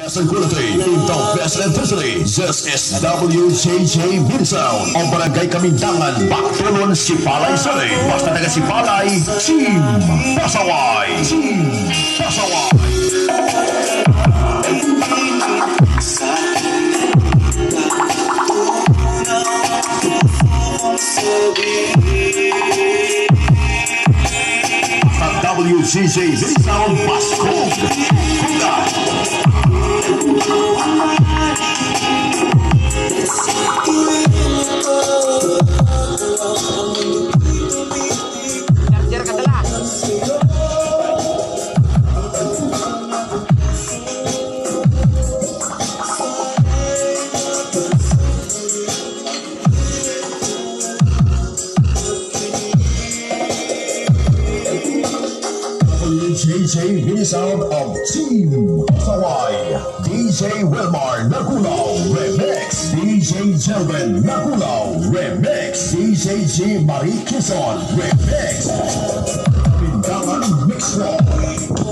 Best and quality, in the best intensity. This is WJJ Sound. O Barangay Kamindangan, Baktulon, Sipalay Sali. Basta taga Sipalay, Team Pasaway. Team Pasaway. WJJ Sound Baskog. Kuga. Charger ka dala. WJJ Mini Sound of Team Pasaway. DJ Wilmar Nagulaw Remix. DJ Jelvin Nagulaw Remix. DJ G. Marie Quezon Remix. Kamindangan Mix Rock.